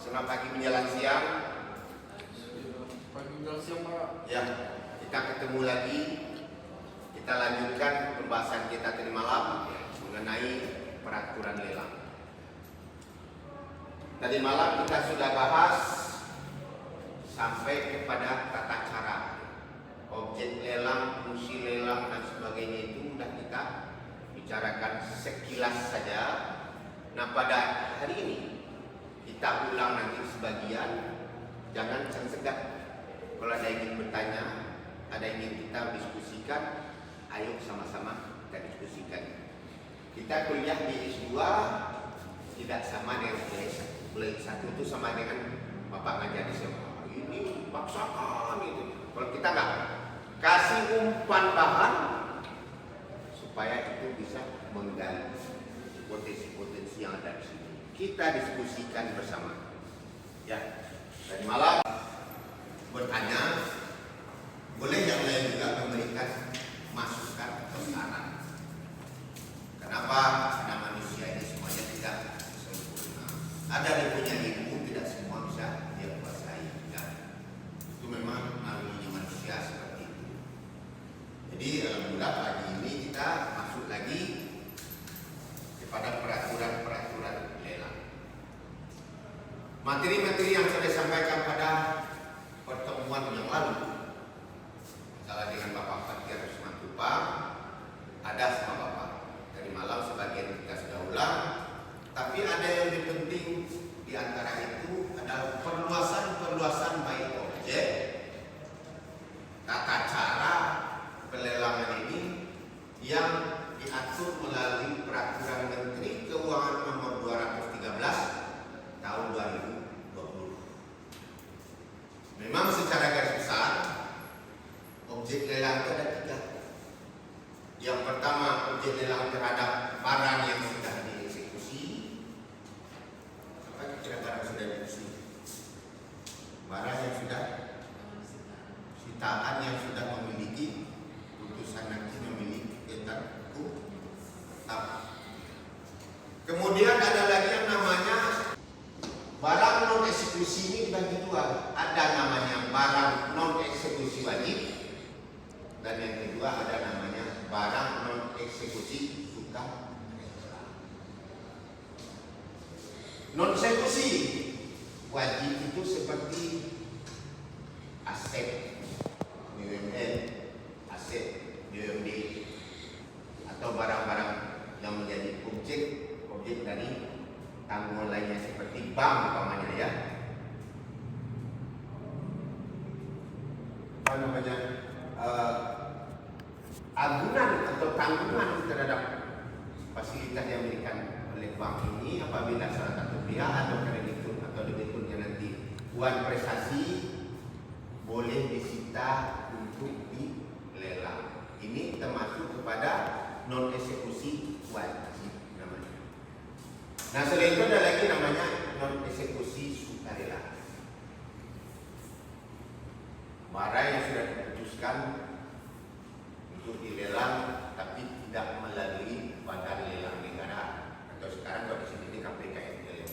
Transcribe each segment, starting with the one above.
Selamat pagi menjelang siang. Pagi menjelang siang, Pak. Ya, kita ketemu lagi. Kita lanjutkan pembahasan kita tadi malam mengenai peraturan lelang. Tadi malam kita sudah bahas sampai kepada tata cara, objek lelang, fungsi lelang dan sebagainya itu sudah kita bicarakan sekilas saja. Nah, pada hari ini kita ulang nanti sebagian. Jangan segan. Kalau ada yang ingin bertanya, ada yang ingin kita diskusikan, ayo sama-sama kita diskusikan. Kita kuliah di S2 tidak sama dengan S1. S1 itu sama dengan Bapak ngajar di SMA. Ini paksakan itu. Kalau kita nggak kasih umpan bahan supaya itu bisa menggali potensi-potensi yang ada di sini. Kita diskusikan bersama. Ya, dari malam bertanya, boleh yang lain juga memberikan masukan atau saran. Kenapa? Karena manusia ini semuanya tidak sempurna. Ada yang punya ilmu, tidak semua bisa dia kuasai. Ya. Itu memang namanya manusia seperti itu. Jadi alhamdulillah pagi ini kita masuk lagi kepada peraturan-peraturan lelang. Materi-materi yang saya sampaikan pada pertemuan yang lalu, misalnya dengan Bapak Fatir Simatupang, ada sama Bapak. Dari malam sebagian kita sudah ulang, tapi ada yang lebih penting di antara itu adalah perluasan baik objek, tata cara pelelangan ini yang diatur melalui Peraturan Menteri Keuangan Nomor 213 Tahun 2020. Memang secara garis besar objek lelang itu ada 3. Yang pertama, objek lelang terhadap barang yang sudah dieksekusi. Apa kira barang sudah dieksekusi? Barang yang sudah sitaan yang sudah memiliki putusan nanti memiliki ketentuan hukum. Kemudian ada lagi yang namanya barang non eksekusi. Ini dibagi dua. Ada namanya barang non eksekusi wajib, dan yang kedua ada namanya barang non eksekusi sukarela. Non eksekusi wajib itu seperti aset BUMN, aset BUMD, atau barang-barang yang menjadi objek dari tanggungan lainnya seperti bank umpamanya, ya. Apa namanya? Agunan atau tanggungan terhadap fasilitas yang diberikan oleh bank ini apabila salah satu pihak atau kreditur atau debiturnya nanti buat prestasi boleh disita untuk dilelang. Ini termasuk kepada non eksekusi wajib namanya. Nah, selain itu ada lagi namanya non eksekusi sukarela. Barang yang sudah diputuskan untuk dilelang tapi tidak melalui badan lelang negara, atau sekarang kalau di sini ini KPKML.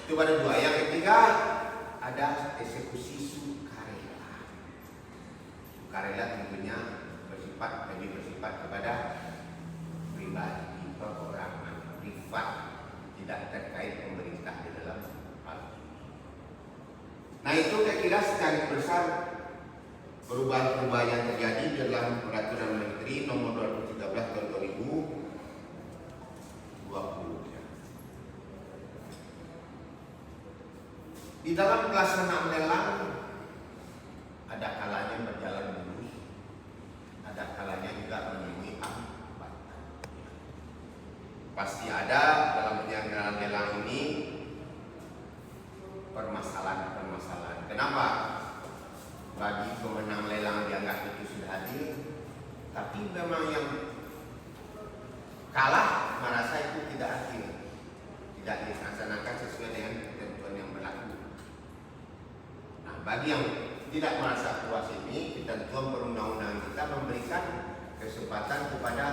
Itu pada dua. Yang ketiga ada eksekusi sukarela. Sukarela tentunya lebih bersifat kepada pribadi, perorangan, privat, tidak terkait pemerintah di dalam hal. Nah, itu saya kira secara besar perubahan-perubahan yang terjadi dalam Peraturan Menteri Nomor 213 Tahun 2020. Di dalam pelaksanaan lelang ada kalanya berjalan mulus, ada kalanya juga menemui hambatan. Pasti ada dalam penyelenggaraan lelang ini permasalahan-permasalahan. Kenapa? Bagi pemenang lelang dianggap itu sudah adil, tapi memang yang kalah merasa itu tidak adil, tidak dilaksanakan sesuai dengan ketentuan yang berlaku. Nah, bagi yang tidak merasa puas ini, ketentuan perundang-undangan kita memberikan kesempatan kepada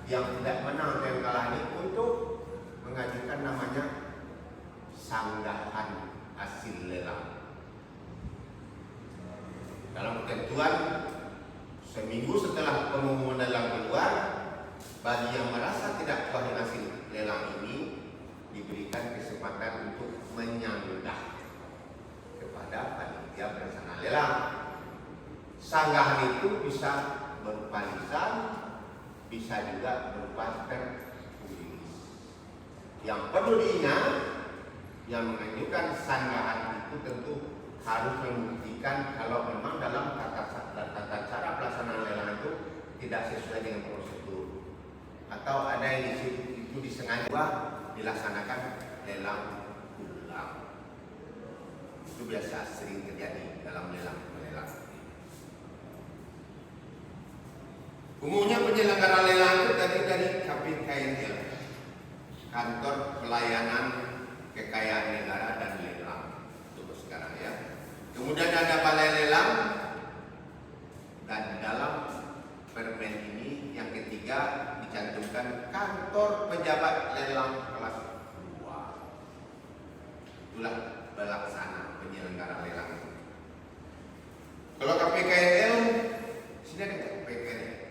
yang tidak menang dan kalah ini untuk mengajukan namanya sanggahan hasil lelang. Dalam ketentuan, seminggu setelah pengumuman lelang keluar, bagi yang merasa tidak puas dengan hasil lelang ini diberikan kesempatan untuk menyanggah kepada panitia pelaksana lelang. Sanggahan itu bisa berupa lisan, bisa juga berupa tertulis. Yang perlu diingat, yang mengajukan sanggahan itu tentu harus membuktikan kalau memang dalam tata cara pelaksanaan lelang itu tidak sesuai dengan prosedur, atau ada yang itu disengaja dilaksanakan lelang ulang. Itu biasa sering terjadi dalam lelang. Umumnya penyelenggara lelang itu dari KPKNL, Kantor Pelayanan Kekayaan Negara dan Lelang, untuk sekarang ya. Kemudian ada balai lelang, dan di dalam permen ini yang ketiga dicantumkan kantor pejabat lelang kelas 2. Itulah pelaksana penyelenggara lelang. Kalau KPKNL, sini ada KPKNL.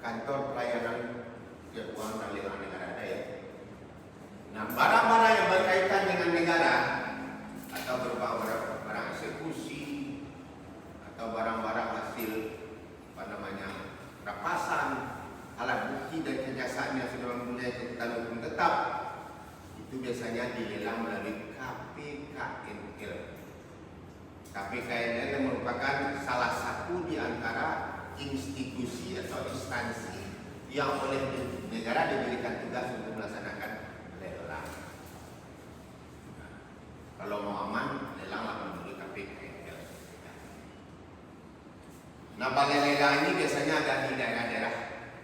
Kantor Pelayanan Keuangan dan Lelang Negara ada ya. Nah, barang-barang yang berkaitan dengan negara atau berupa barang eksekusi atau barang-barang hasil rampasan, alat bukti dan kejaksaan yang sudah mempunyai kekuatan hukum tetap, itu biasanya dilelang melalui KPKNL. KPKNL yang merupakan salah satu di antara institusi atau instansi yang oleh negara diberikan tugas untuk melaksanakan lelang. Kalau mau aman, lelang melalui KPKNL. Nah, balai lelang ini biasanya ada di daerah-daerah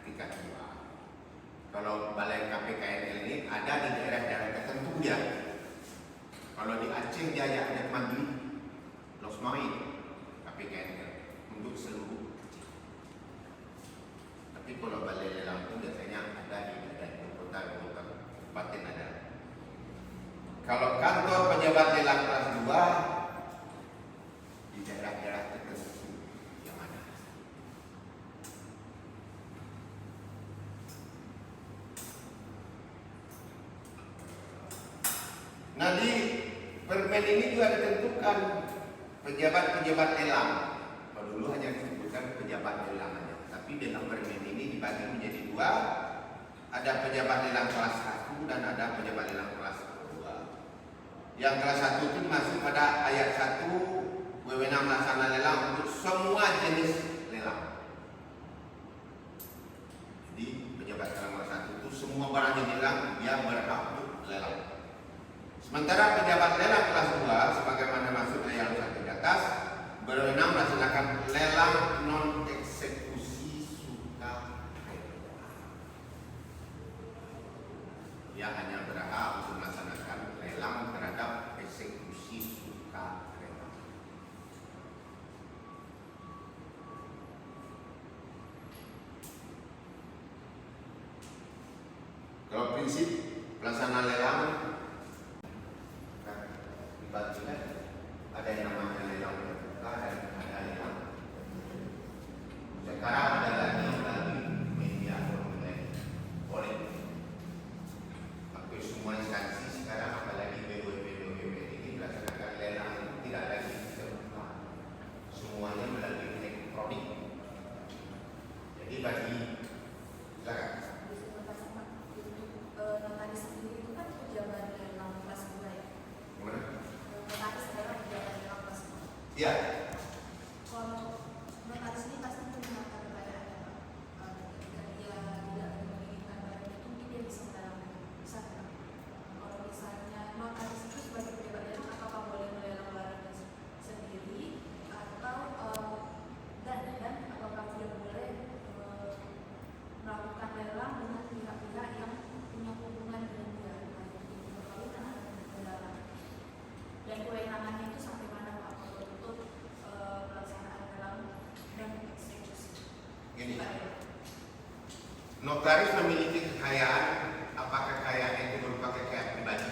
tingkat 2. Kalau balai KPKNL ini ada di daerah-daerah tertentu ya. Kalau di Aceh Jaya ada Mandiri, Losmawi, KPKNL untuk seluruh. Tapi kalau balai lelang itu biasanya ada di daerah kota kabupaten ada. Kalau kantor pejabat lelang kelas 2 di daerah-daerah tertentu yang ada. Nah, di permen ini juga ditentukan pejabat-pejabat lelang. Kalau dulu hanya disebutkan pejabat lelang aja. Tapi dalam permen ini dibagi menjadi 2. Ada pejabat lelang kelas 1 dan ada pejabat lelang kelas 2. Yang kelas 1 itu masuk pada ayat 1, wewenang melaksanakan lelang untuk semua jenis lelang. Jadi pejabat lelang kelas 1 itu semua barang yang dilelang dia berhak untuk lelang. Sementara pejabat lelang kelas 2 sebagaimana masuk ayat 1 di atas berwenang melaksanakan lelang non eksekusi sukarela. Dia hanya berhak untuk melaksanakan lelang terhadap eksekusi sukarela. Kalau prinsip pelaksanaan lelang dibagikan, ada yang namanya lelang terbuka dan ada lelang. Sekarang ada lagi melalui media online oleh hampir semua instansi sekarang, apalagi BUMN ini melaksanakan lelang tidak lagi terbuka, semuanya melalui elektronik. Jadi bagi notaris sendiri itu kan pejabat lelang kelas 2 ya? gimana? Notaris adalah pejabat lelang kelas 2. Iya. Kalau notaris ini pasti punya harta kekayaan ya Pak. Ketika dia tidak menginginkan barang itu, mungkin dia bisa melelang. Bisa kan? Kalau misalnya notaris itu sebagai pejabat lelang, apakah boleh melelang barangnya sendiri atau dan apakah dia boleh melakukan lelang dengan pihak-pihak yang punya hubungan dengan dia, perkawinan atau kendaraan, dan kewenangannya itu sampai mana Pak untuk pelaksanaan lelang dan eksekusi? Gini, notaris memiliki kekayaan, apakah kekayaan itu berupa kekayaan pribadi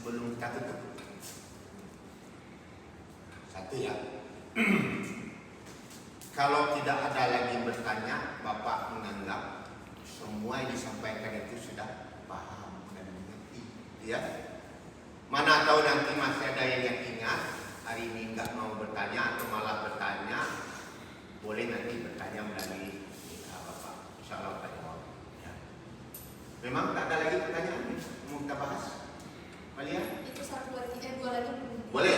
belum kita tutup. Satu ya. Kalau tidak ada lagi bertanya, Bapak menganggap semua yang disampaikan itu sudah paham dan mengerti, ya. Mana tahu nanti masih ada yang ingat hari ini nggak mau bertanya atau malah bertanya, boleh nanti bertanya melalui Bapak. Insya Allah Pak jawab. Ya. Memang tak ada lagi pertanyaan mau kita bahas, Malia? Itu satu dua lagi. Boleh.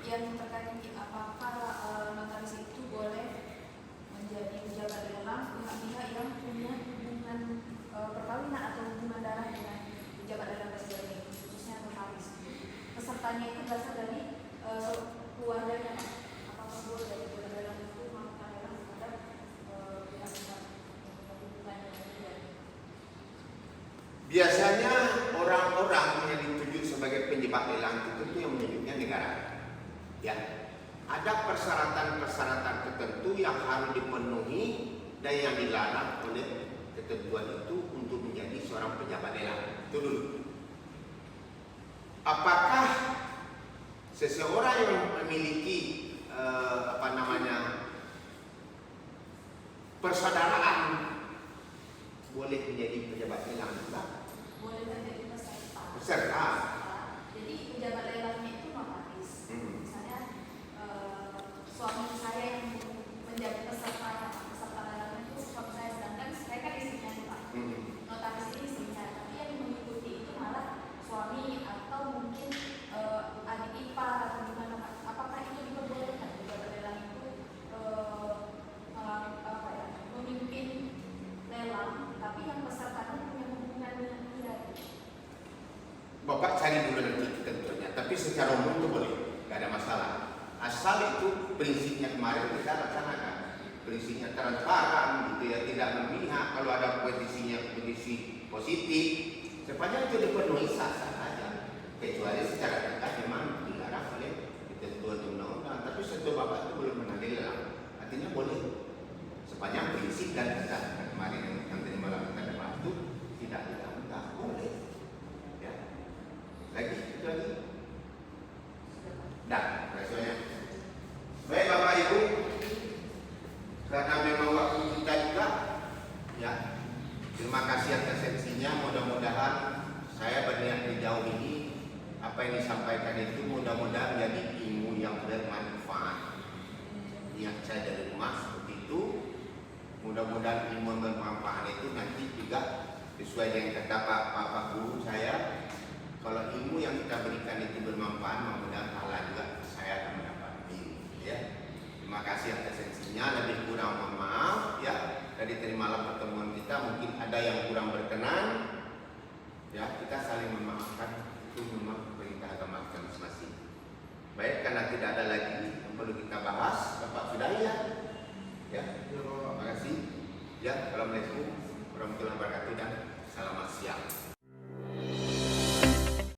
Yang terkait apakah notaris itu boleh menjadi pejabat lelang pihak-pihak yang punya hubungan perkawinan atau hubungan darah dengan pejabat lelang presiden ini, khususnya notaris. Pesertanya itu berasal dari keluarganya, apakah boleh dari pejabat lelang itu melakukan lelang terhadap pihak-pihak yang hubungan dengan dia? Biasanya orang-orang yang dituju sebagai penjabat lelang itu yang menyebutnya negara. Ya, ada persyaratan-persyaratan tertentu yang harus dipenuhi dan yang dilarang oleh ketentuan itu untuk menjadi seorang pejabat lelang. Itu dulu. Apakah seseorang yang memiliki persaudaraan boleh menjadi pejabat lelang juga? Boleh menjadi peserta. Peserta. Jadi pejabat lelangnya itu notaris. Misalnya suami saya yang menjadi peserta lelang itu suami saya, sedangkan saya kan istrinya nih Pak. Notaris ini istrinya, tapi yang mengikuti itu malah suami atau mungkin adik ipar atau gimana Pak? Apakah itu diperbolehkan pejabat lelang itu memimpin lelang, tapi yang pesertanya punya hubungan dengan dia? Bapak cari dulu nanti ketentuannya, tapi secara umum itu boleh, nggak ada masalah. Asal itu prinsipnya kemarin kita laksanakan, prinsipnya transparan, gitu ya, tidak memihak. Kalau ada posisinya posisi positif, sepanjang itu dipenuhi sah-sah saja, kecuali secara tegas memang dilarang oleh ketentuan undang-undang. Tapi setelah Bapak itu boleh mengambil lelang, artinya boleh, sepanjang prinsip dan tegas. Kemarin yang tadi malam kita bahas itu tidak dilanggar, boleh. Ya. Lagi, itu lagi. Dah, rasanya. Baik Bapak Ibu, karena memang waktu kita juga, ya. Terima kasih atas atensinya. Mudah-mudahan saya berniat di jauh ini, apa yang disampaikan itu mudah-mudahan menjadi ilmu yang bermanfaat. Yang saya dari rumah seperti itu. Mudah-mudahan ilmu yang bermanfaat itu nanti juga sesuai dengan kata Pak Guru saya. Kalau ilmu yang kita berikan itu bermanfaat, mudah-mudahan Allah juga saya akan mendapat ilmu. Ya. Terima kasih atas atensinya. Lebih kurang mohon maaf ya. Dari malam pertemuan kita mungkin ada yang kurang berkenan. Ya, kita saling memaafkan. Itu memang perintah agama kita masing-masing. Baik, karena tidak